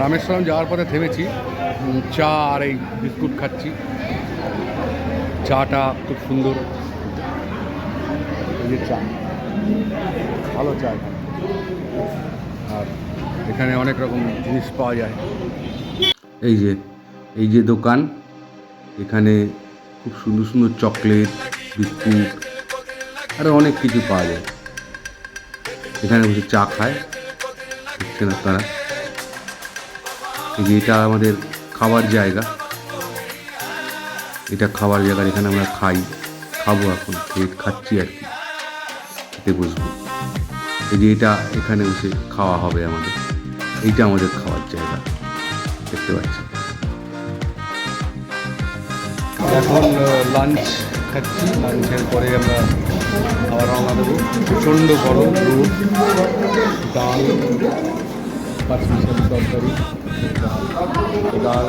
রামেশ্বরম যাওয়ার পথে থেমেছি, চা আর এই বিস্কুট খাচ্ছি। চাটা খুব সুন্দর, এই যে চা, ভালো চা এখানে। আর এখানে অনেক রকম জিনিস পাওয়া যায়। এই যে দোকান, এখানে খুব সুন্দর সুন্দর চকলেট, বিস্কুট আরও অনেক কিছু পাওয়া যায়। এখানে বসে চা খায়, দেখছেন আপনারা। এই যে এটা আমাদের খাবার জায়গা, এটা খাবার জায়গা, এখানে আমরা খাবো এখন, খাচ্ছি আর কি, খেতে বসবো। এই যে এখানে বসে খাওয়া হবে আমাদের, এইটা আমাদের খাওয়ার জায়গা, দেখতে পাচ্ছি। এখন লাঞ্চ খাচ্ছি, লাঞ্চের পরে আমরা খাবার রওনা দেবো। প্রচণ্ড গরম, রোদ, ডাল, পাঁচমিশালি তরকারি, ডাল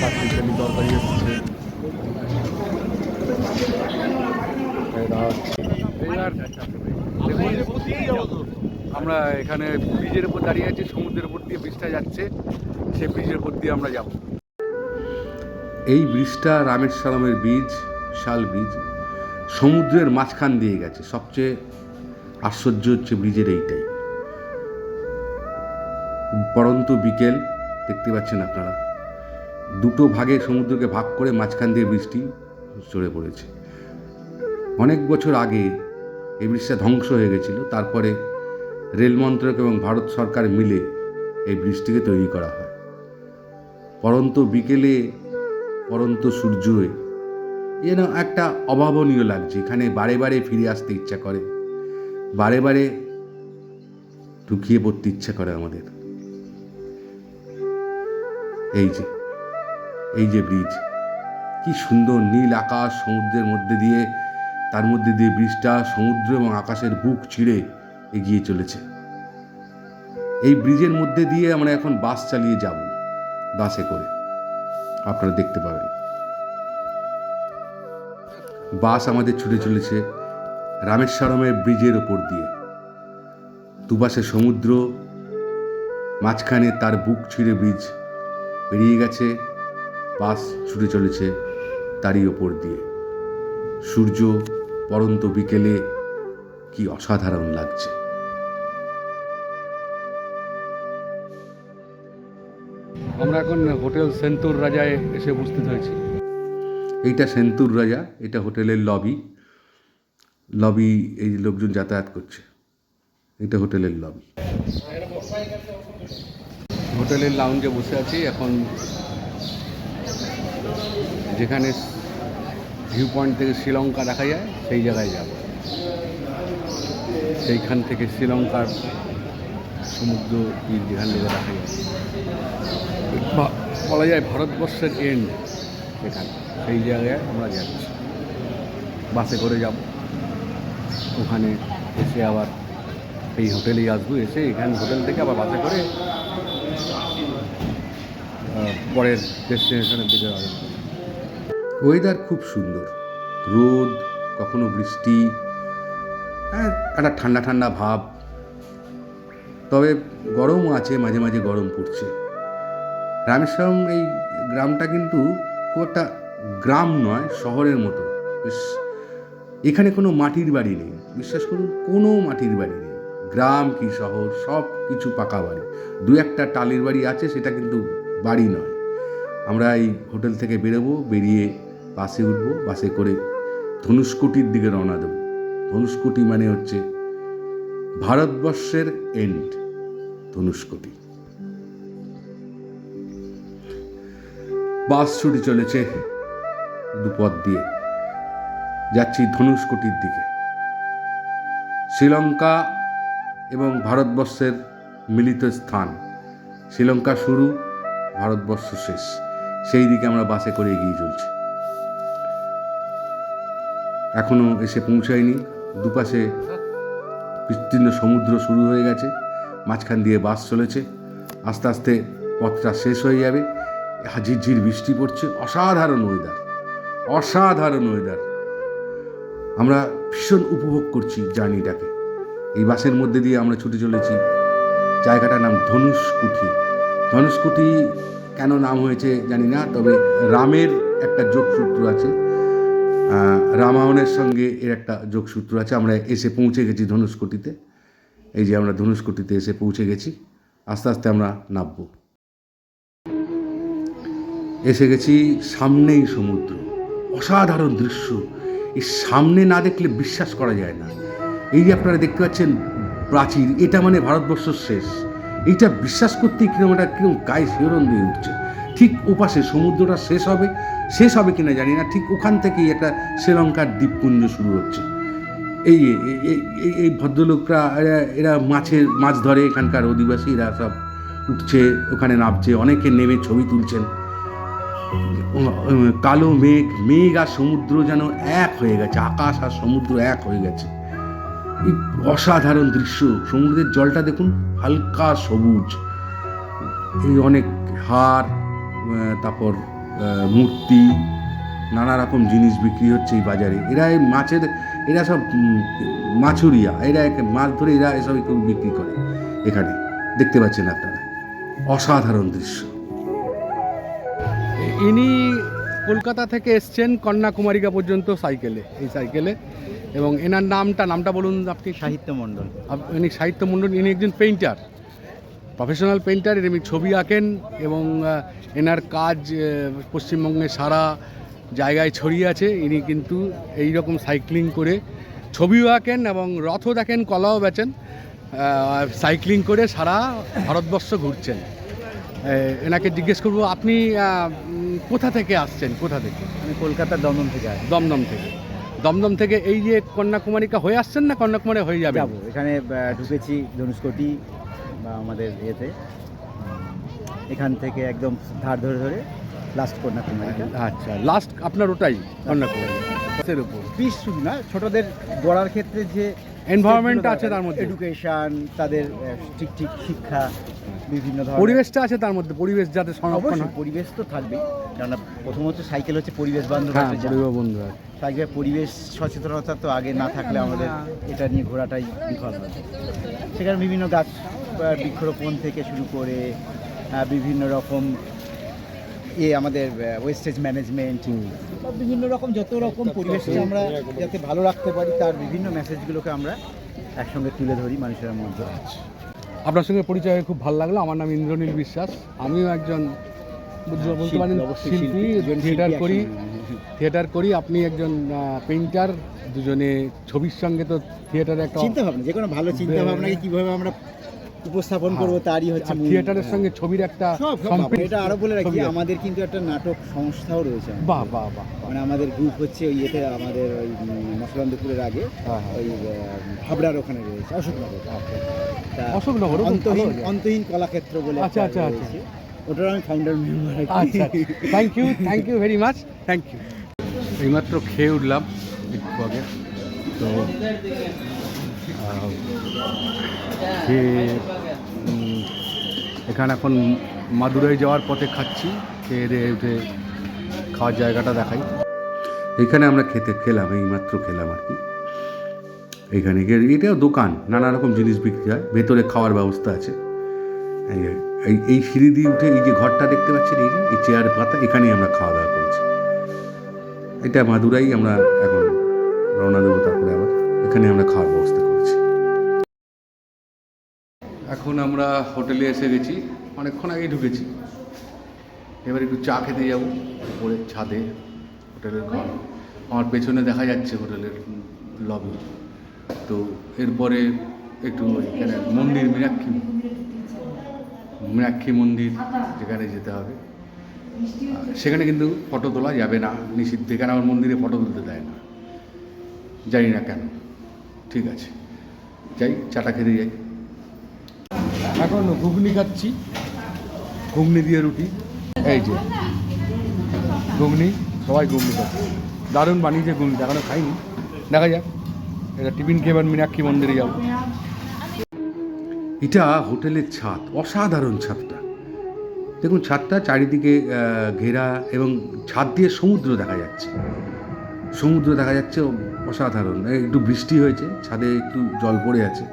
পাঁচমিশালি তরকারি এসছে। আমরা এখানে ব্রিজের উপর দাঁড়িয়ে আছি, সমুদ্রের উপর দিয়ে ব্রিজটা যাচ্ছে, সেই ব্রিজের উপর দিয়ে আমরা যাব। এই ব্রিজটা রামেশ্বরমের ব্রিজ, বিশাল ব্রিজ, সমুদ্রের মাঝখান দিয়ে গেছে। সবচেয়ে আশ্চর্য হচ্ছে ব্রিজের এইটাই। পরন্ত বিকেল, দেখতে পাচ্ছেন আপনারা, দুটো ভাগে সমুদ্রকে ভাগ করে মাঝখান দিয়ে ব্রিজটি চড়ে পড়েছে। অনেক বছর আগে এই ব্রিজটা ধ্বংস হয়ে গেছিল, তারপরে রেল মন্ত্রক এবং ভারত সরকার মিলে এই ব্রিজটিকে তৈরি করা হয়। পরন্ত বিকেলে, পরন্ত সূর্যে যেন একটা অভাবনীয় লাগছে। এখানে বারে বারে ফিরে আসতে ইচ্ছা করে, বারে বারে ঢুকিয়ে পড়তে ইচ্ছা করে আমাদের। এই যে ব্রিজ, কি সুন্দর নীল আকাশ, সমুদ্রের মধ্যে দিয়ে, তার মধ্যে দিয়ে ব্রিজটা সমুদ্র এবং আকাশের বুক ছিঁড়ে এগিয়ে চলেছে। এই ব্রিজের মধ্যে দিয়ে আমরা এখন বাস চালিয়ে যাব, বাসে করে, আপনারা দেখতে পাবেন। বাস আমাদের ছুটে চলেছে রামেশ্বরমের ব্রিজের ওপর দিয়ে। দুপাশে সমুদ্র, মাঝখানে তার বুক ছিঁড়ে ব্রিজ পেরিয়ে গেছে, বাস ছুটে চলেছে তারই ওপর দিয়ে। সূর্য, পরন্ত বিকেলে, কি অসাধারণ লাগছে। আমরা এখন হোটেল সেন্তুর রাজায় এসে উপস্থিত হয়েছি। এইটা সেন্তুর রাজা, এটা হোটেলের লবি, এই লোকজন যাতায়াত করছে, এটা হোটেলের লবি। হোটেলের লাউঞ্জে বসে আছি এখন। যেখানে ভিউ পয়েন্ট থেকে শ্রীলঙ্কা দেখা যায়, সেই জায়গায় যাব। সেইখান থেকে শ্রীলঙ্কার সমুদ্র তীর যেখান থেকে দেখা যায়, বলা যায় ভারতবর্ষের এন্ড সেখানে, সেই জায়গায় আমরা যাচ্ছি। বাসে করে যাব, ওখানে এসে আবার এই হোটেলেই আসবো, এসে এখানে হোটেল থেকে আবার বাসে করে পরের ডেস্টিনেশনের দিকে যাবো। ওয়েদার খুব সুন্দর, রোদ, কখনো বৃষ্টি, একটা ঠান্ডা ঠান্ডা ভাব, তবে গরমও আছে, মাঝে মাঝে গরম পড়ছে। রামেশ্বরম এই গ্রামটা কিন্তু খুব একটা গ্রাম নয়, শহরের মতো। বেশ, এখানে কোনো মাটির বাড়ি নেই, বিশ্বাস করুন, কোনো মাটির বাড়ি নেই। গ্রাম কি শহর, সব কিছু পাকা বাড়ি। দু একটা টালির বাড়ি আছে, সেটা কিন্তু বাড়ি নয়। আমরা এই হোটেল থেকে বেরোবো, বেরিয়ে বাসে উঠবো, বাসে করে ধনুষ্কোটির দিকে রওনা দেবো। ধনুষ্কোটি মানে হচ্ছে ভারতবর্ষের এন্ড, ধনুষ্কোটি। বাস ছুটে চলেছে দুপথ দিয়ে, যাচ্ছি ধনুষ্কোটির দিকে। শ্রীলঙ্কা এবং ভারতবর্ষের মিলিত স্থান, শ্রীলঙ্কা শুরু, ভারতবর্ষ শেষ, সেই দিকে আমরা বাসে করে এগিয়ে চলছি। এখনো এসে পৌঁছায়নি, দুপাশে বিস্তীর্ণ সমুদ্র শুরু হয়ে গেছে, মাঝখান দিয়ে বাস চলেছে। আস্তে আস্তে পথটা শেষ হয়ে যাবে, ঝিরঝির বৃষ্টি পড়ছে। অসাধারণ ওয়েদার, অসাধারণ ওয়েদার। আমরা ভীষণ উপভোগ করছি জার্নিটাকে। এই বাসের মধ্যে দিয়ে আমরা ছুটে চলেছি জায়গাটার নাম ধনুষকুটি। ধনুষকুটি কেন নাম হয়েছে জানি না, তবে রামের একটা যোগসূত্র আছে, রামায়ণের সঙ্গে এর একটা যোগসূত্র আছে। আমরা এসে পৌঁছে গেছি ধনুষকুটিতে। এই যে আমরা ধনুষকুটিতে এসে পৌঁছে গেছি, আস্তে আস্তে আমরা নামবো। এসে গেছি, সামনেই সমুদ্র, অসাধারণ দৃশ্য। এই সামনে না দেখলে বিশ্বাস করা যায় না। এই যে আপনারা দেখতে পাচ্ছেন প্রাচীর, এটা মানে ভারতবর্ষ শেষ। এইটা বিশ্বাস করতেই কিরকম গায়ে শিহরণ দিয়ে উঠছে। ঠিক ওপাশে সমুদ্রটা শেষ হবে কিনা জানি না, ঠিক ওখান থেকেই একটা শ্রীলঙ্কার দ্বীপপুঞ্জ শুরু হচ্ছে। এই এই ভদ্রলোকরা এরা মাছ ধরে, এখানকার অধিবাসী, এরা সব উঠছে, ওখানে নামছে, অনেকে নেমে ছবি তুলছেন। কালো মেঘ আর সমুদ্র যেন এক হয়ে গেছে, আকাশ আর সমুদ্র এক হয়ে গেছে। এই অসাধারণ দৃশ্য। সমুদ্রের জলটা দেখুন, হালকা সবুজ। এই অনেক হার, তারপর মূর্তি, নানা রকম জিনিস বিক্রি হচ্ছে এই বাজারে। এরা সব মাছুরিয়া, এরা মাছ ধরে এরা এসব বিক্রি করে এখানে, দেখতে পাচ্ছেন আপনারা। অসাধারণ দৃশ্য। ইনি কলকাতা থেকে এসছেন কন্যাকুমারিকা পর্যন্ত এই সাইকেলে, এবং এনার নামটা বলুন আপনি। সাহিত্য মণ্ডল। ইনি সাহিত্য মণ্ডল। ইনি একজন পেইন্টার, প্রফেশনাল পেইন্টার। ইনি ছবি আঁকেন এবং এনার কাজ পশ্চিমবঙ্গের সারা জায়গায় ছড়িয়ে আছে। ইনি কিন্তু এই রকম সাইক্লিং করে ছবিও আঁকেন এবং রথও দেখেন, কলাও বেচেন, সাইক্লিং করে সারা ভারতবর্ষ ঘুরছেন। এনাকে জিজ্ঞেস করবো, আপনি কোথা থেকে আসছেন? আমি কলকাতার দমদম থেকে আসি। দমদম থেকে এই যে কন্যাকুমারিকা হয়ে আসছেন না কন্যাকুমারী হয়ে যাবো? এখানে ঢুকেছি ধনুষকোটি বা আমাদের ইয়েতে, এখান থেকে একদম ধার ধরে লাস্ট কন্যাকুমারিকা। আচ্ছা, লাস্ট আপনার ওটাই কন্যাকুমারী। পিস শুধু না, ছোটদের গড়ার ক্ষেত্রে যে এনভায়রনমেন্ট আছে তার মধ্যে, এডুকেশন, তাদের ঠিক শিক্ষা, বিভিন্ন ধরনের পরিবেশটা আছে তার মধ্যে, পরিবেশ যাতে সংরক্ষণ হয়। পরিবেশ তো থাকবেই, কেননা প্রথমত সাইকেল হচ্ছে পরিবেশ বান্ধব। সাইকেল পরিবেশ সচেতনতা তো আগে না থাকলে আমাদের এটা নিয়ে ঘোরাটাই বিফল হবে। সেখানে বিভিন্ন গাছ বৃক্ষরোপণ থেকে শুরু করে বিভিন্ন রকম আমাদের ওয়েস্টেজ ম্যানেজমেন্ট, বিভিন্ন রকম যত রকম পরিবেশকে আমরা যাতে ভালো রাখতে পারি, তার বিভিন্ন মেসেজগুলোকে আমরা একসঙ্গে তুলে ধরি মানুষের মধ্যে। আপনার সঙ্গে পরিচয় হয়ে খুব ভালো লাগলো। আমার নাম ইন্দ্রনীল বিশ্বাস। আমিও একজন বলতে পারেন শিল্পী, থিয়েটার করি। আপনি একজন পেইন্টার। দুজনে ছবির সঙ্গে তো থিয়েটারে একটা চিন্তাভাবনা, যে কোনো ভালো চিন্তাভাবনাকে কীভাবে আমরা উপস্থাপন করবো তারই হচ্ছে থিয়েটারের সঙ্গে ছবির একটা। এটা আরো বলে রাখি, আমাদের কিন্তু একটা নাটক সংস্থাও রয়েছে। বাহ, মানে আমাদের গ্রুপ হচ্ছে ওই ইয়েতে, আমাদের ওই মসলান্দপুরের আগে ওই হাবড়ার ওখানে রয়েছে, অশোকনগর অন্তহীন কলাক্ষেত্র বলে। আচ্ছা, ওটার আমি ফাউন্ডার মেম্বার। আচ্ছা, thank you very much, thank you. এইমাত্র খেয়ে উঠলাম একটু আগে, তো এখানে এখন মাদুরাই যাওয়ার পথে খাচ্ছি। খেয়ে দিয়ে উঠে খাওয়ার জায়গাটা দেখাই। এইখানে আমরা খেলাম, এইমাত্র খেলাম আর কি। এইখানে এটাও দোকান, নানা রকম জিনিস বিক্রি হয়, ভেতরে খাওয়ার ব্যবস্থা আছে। এই সিঁড়ি দিয়ে উঠে এই যে ঘরটা দেখতে পাচ্ছেন, এই চেয়ার পাতা, এখানেই আমরা খাওয়া দাওয়া করেছি। এটা মাদুরাই। আমরা এখন রওনা দেবো, তারপরে আবার এখানে আমরা খাওয়ার ব্যবস্থা করেছি। এখন আমরা হোটেলে এসে গেছি, অনেকক্ষণ আগেই ঢুকেছি। এবার একটু চা খেতে যাবো উপরে ছাদে, হোটেলের ঘর। আমার পেছনে দেখা যাচ্ছে হোটেলের লবি। তো এরপরে একটু এখানে মন্দির, মীনাক্ষী মন্দির, যেখানে যেতে হবে। সেখানে কিন্তু ফটো তোলা যাবে না, নিষিদ্ধ। এখানে আমার মন্দিরে ফটো তুলতে দেয় না, জানি না কেন। ঠিক আছে, যাই, চাটা খেতে যাই। এখন ঘুগনি খাচ্ছি, ঘুগনি দিয়ে রুটি। এই যে ঘুগনি, সবাই ঘুগনি খাচ্ছে। দারুণ বানিয়েছে ঘুগনিটা, এখনো খাইনি, দেখা যাক। এটা টিফিন খেয়ে এবার মীনাক্ষী মন্দিরে যাবো। এটা হোটেলের ছাদ, অসাধারণ ছাদটা দেখুন। ছাদটা চারিদিকে ঘেরা এবং ছাদ দিয়ে সমুদ্র দেখা যাচ্ছে, অসাধারণ। একটু বৃষ্টি হয়েছে, ছাদে একটু জল পড়ে আছে।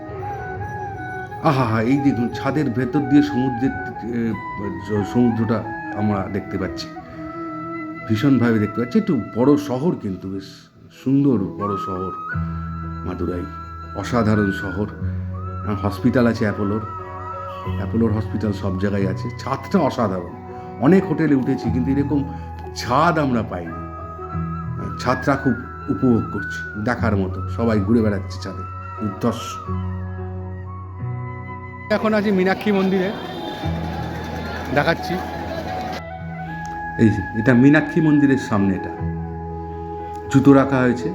আহা হা, এই দেখুন ছাদের ভেতর দিয়ে সমুদ্রটা আমরা দেখতে পাচ্ছি, ভীষণভাবে দেখতে পাচ্ছি। একটু বড় শহর, কিন্তু বেশ সুন্দর বড় শহর মাদুরাই, অসাধারণ শহর। হসপিটাল আছে অ্যাপোলোর হসপিটাল সব জায়গায় আছে। ছাদটা অসাধারণ। অনেক হোটেলে উঠেছি কিন্তু এরকম ছাদ আমরা পাইনি। ছাদটা খুব উপভোগ করছি, দেখার মতো। সবাই ঘুরে বেড়াচ্ছে ছাদে, দুর্ধর্ষ। এখন আছি মীনাক্ষী মন্দিরে, দেখাচ্ছি। এই যে এটা মীনাক্ষী মন্দিরের সামনে, এটা জুতো রাখা হয়েছে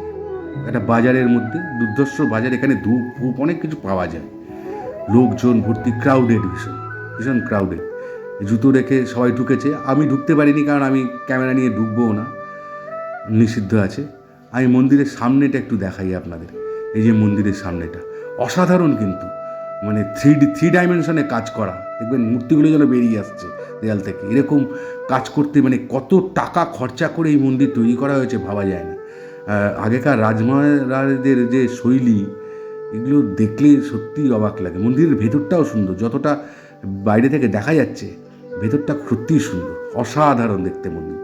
একটা বাজারের মধ্যে, দুর্ধর্ষ বাজার। এখানে ধূপ ধূপ অনেক কিছু পাওয়া যায়, লোকজন ভর্তি, ক্রাউডেড, ভীষণ ক্রাউডেড। জুতো রেখে সবাই ঢুকেছে। আমি ঢুকতে পারিনি, কারণ আমি ক্যামেরা নিয়ে ঢুকবো না, নিষিদ্ধ আছে। আমি মন্দিরের সামনেটা একটু দেখাই আপনাদের। এই যে মন্দিরের সামনেটা অসাধারণ, কিন্তু মানে থ্রি ডাইমেনশনে কাজ করা। দেখবেন মূর্তিগুলো যেন বেরিয়ে আসছে দেয়াল থেকে। এরকম কাজ করতে মানে কত টাকা খরচা করে এই মন্দির তৈরি করা হয়েছে ভাবা যায় না। আগেকার রাজমহারাজদের যে শৈলী, এগুলো দেখলে সত্যিই অবাক লাগে। মন্দিরের ভেতরটাও সুন্দর, যতটা বাইরে থেকে দেখা যাচ্ছে ভেতরটা সত্যিই সুন্দর, অসাধারণ দেখতে মন্দিরটা।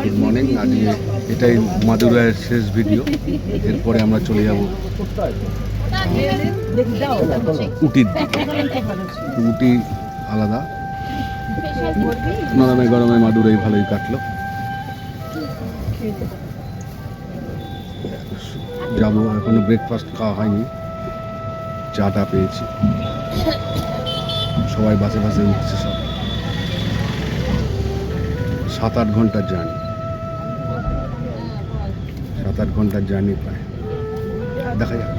Good morning. আজকে এটাই মাদুরাইয়ের শেষ ভিডিও। এরপরে আমরা চলে যাব উটির দিকে। উটি আলাদা, নরমে গরমে মাদুরাই ভালোই কাটলো। যাবো, এখনো ব্রেকফাস্ট খাওয়া হয়নি, চাটা পেয়েছি। সবাই বাসে বাসে উঠছে, সব 7-8 ঘন্টার জার্নি, 7-8 ঘন্টার জার্নি প্রায়। দেখা যাক।